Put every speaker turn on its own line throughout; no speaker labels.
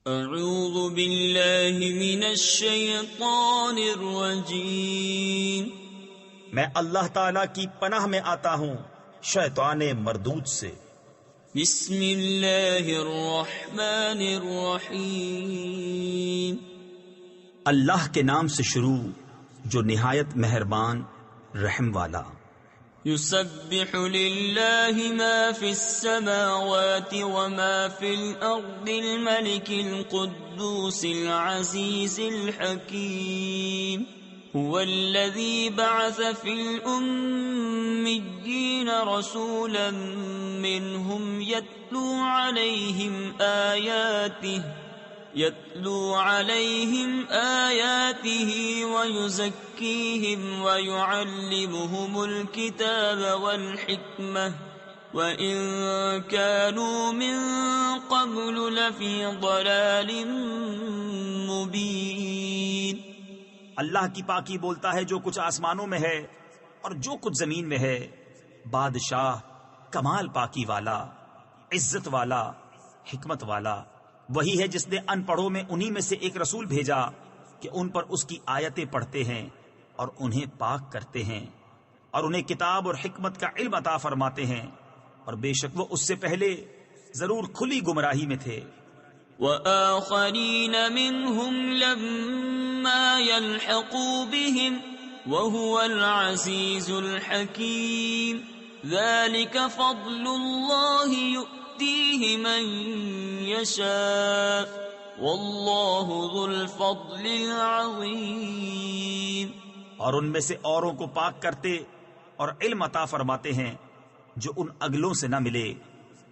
اعوذ باللہ من الشیطان الرجیم،
میں اللہ تعالی کی پناہ میں آتا ہوں شیطان مردود سے۔
بسم اللہ الرحمن الرحیم،
اللہ کے نام سے شروع جو نہایت مہربان رحم والا۔
یسبح للہ ما فی السماوات وما فی الارض الملک القدوس العزیز الحکیم، هو الذی بعث فی الأمیین رسولا منهم يتلو عليهم آياته ويزكيهم ويعلمهم الكتاب والحكمة وإن كانوا من قبل لفي ضلال مبين۔
اللہ کی پاکی بولتا ہے جو کچھ آسمانوں میں ہے اور جو کچھ زمین میں ہے، بادشاہ کمال پاکی والا، عزت والا، حکمت والا وہی ہے جس نے ان پڑھوں میں انہی میں سے ایک رسول بھیجا کہ ان پر اس کی آیتیں پڑھتے ہیں اور انہیں پاک کرتے ہیں اور انہیں کتاب اور حکمت کا علم عطا فرماتے ہیں، اور بے شک وہ اس سے پہلے ضرور کھلی گمراہی میں تھے۔
وآخرین منهم لما يلحقوا بهم وهو العزیز الحکیم، ذلك فضل اللہ يؤتیہ من یشاء واللہ ذو الفضل العظیم۔
اور ان میں سے اوروں کو پاک کرتے اور علم عطا فرماتے ہیں جو ان اگلوں سے نہ ملے،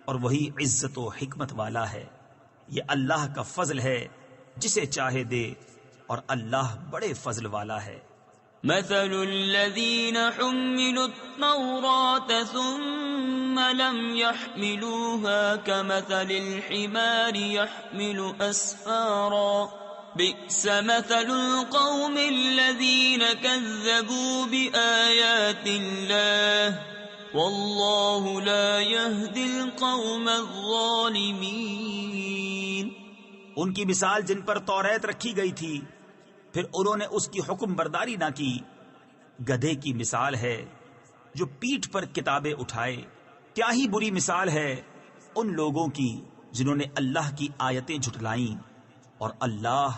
اور وہی عزت و حکمت والا ہے۔ یہ اللہ کا فضل ہے، جسے چاہے دے، اور اللہ بڑے فضل والا ہے۔
مثل الذين حملوا التوراة ثم لم يحملوها كمثل الحمار يحمل أسفارا، بئس مثل القوم الذين كذبوا بآيات الله والله لا يهدي القوم الظالمين۔
ان کی مثال جن پر توریت رکھی گئی تھی پھر انہوں نے اس کی حکم برداری نہ کی، گدھے کی مثال ہے جو پیٹھ پر کتابیں اٹھائے۔ کیا ہی بری مثال ہے ان لوگوں کی جنہوں نے اللہ کی آیتیں جھٹلائیں، اور اللہ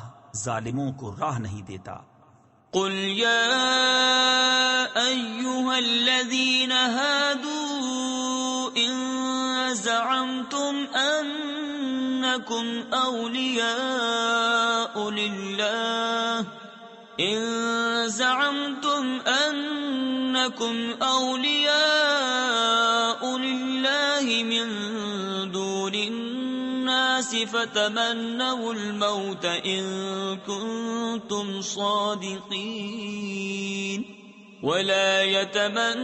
ظالموں کو راہ نہیں دیتا۔
قل یا ایہا الذین ہادوا ان زعمتم انکم اولیاء للہ من دون الناس فتمنوا الموت ان کنتم صادقین ولا يتمنونه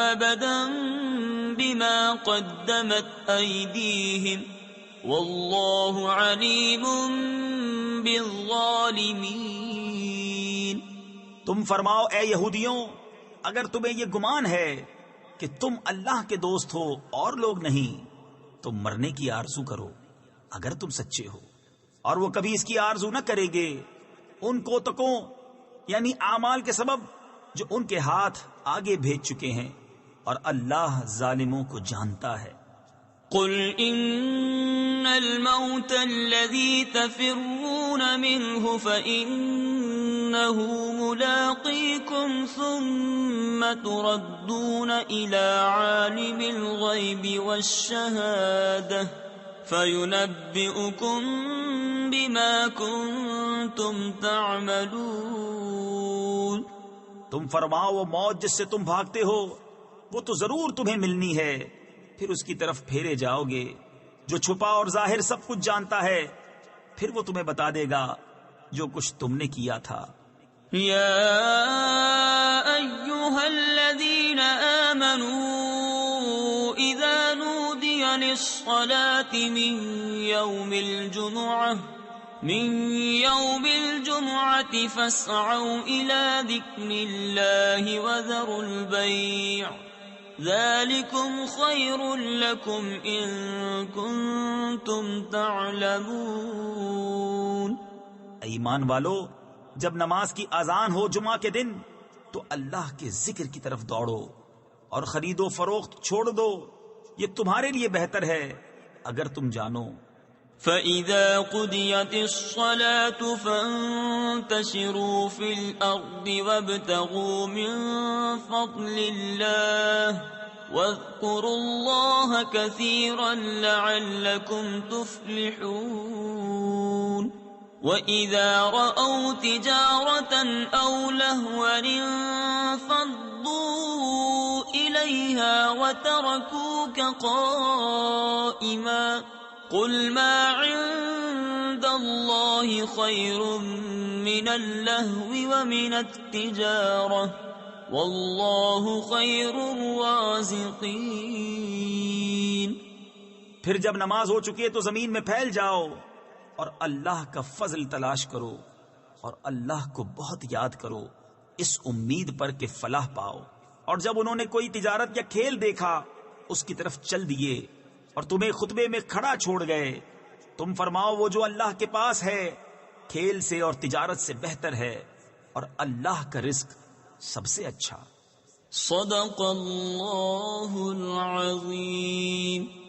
ابدا بما قدمت ایدیہم واللہ علیم بالظالمین۔
تم فرماؤ اے یہودیوں، اگر تمہیں یہ گمان ہے کہ تم اللہ کے دوست ہو اور لوگ نہیں، تو مرنے کی آرزو کرو اگر تم سچے ہو، اور وہ کبھی اس کی آرزو نہ کریں گے ان کوتکوں یعنی اعمال کے سبب جو ان کے ہاتھ آگے بھیج چکے ہیں، اور اللہ ظالموں کو جانتا ہے۔
قل ان الموت الذي تفرون منه فإنه ملاقيكم ثم تردون إلى عالم الغيب والشهادة فينبئكم بما كنتم تعملون۔
تم فرماؤ وہ موت جس سے تم بھاگتے ہو وہ تو ضرور تمہیں ملنی ہے، پھر اس کی طرف پھیرے جاؤ گے، جو چھپا اور ظاہر سب کچھ جانتا ہے، پھر وہ تمہیں بتا دے گا جو کچھ تم نے کیا تھا۔
یا ایہا الذین آمنوا اذا نودی للصلاة من یوم الجمعة فاسعوا الى ذکر اللہ وذروا البیع ذلكم خير لكم إن كنتم تعلمون۔
ایمان والو، جب نماز کی اذان ہو جمعہ کے دن تو اللہ کے ذکر کی طرف دوڑو اور خرید و فروخت چھوڑ دو، یہ تمہارے لیے بہتر ہے اگر تم جانو۔
فَإِذَا قُضِيَتِ الصَّلَاةُ فَانتَشِرُوا فِي الْأَرْضِ وَابْتَغُوا مِن فَضْلِ اللَّهِ وَاذْكُرُوا اللَّهَ كَثِيرًا لَعَلَّكُمْ تُفْلِحُونَ۔ وَإِذَا رَأَوْا تِجَارَةً أَوْ لَهْوًا انفَضُّوا إِلَيْهَا وَتَرَكُوكَ قَائِمًا قُلْ مَا عِندَ اللَّهِ خَيْرٌ مِّنَ اللَّهْوِ وَمِنَ التِّجَارَةِ وَاللَّهُ خَيْرُ الرَّازِقِينَ۔
پھر جب نماز ہو چکی ہے تو زمین میں پھیل جاؤ اور اللہ کا فضل تلاش کرو اور اللہ کو بہت یاد کرو، اس امید پر کہ فلاح پاؤ۔ اور جب انہوں نے کوئی تجارت یا کھیل دیکھا اس کی طرف چل دیے اور تمہیں خطبے میں کھڑا چھوڑ گئے، تم فرماؤ وہ جو اللہ کے پاس ہے کھیل سے اور تجارت سے بہتر ہے، اور اللہ کا رزق سب سے اچھا۔
صدق اللہ العظیم۔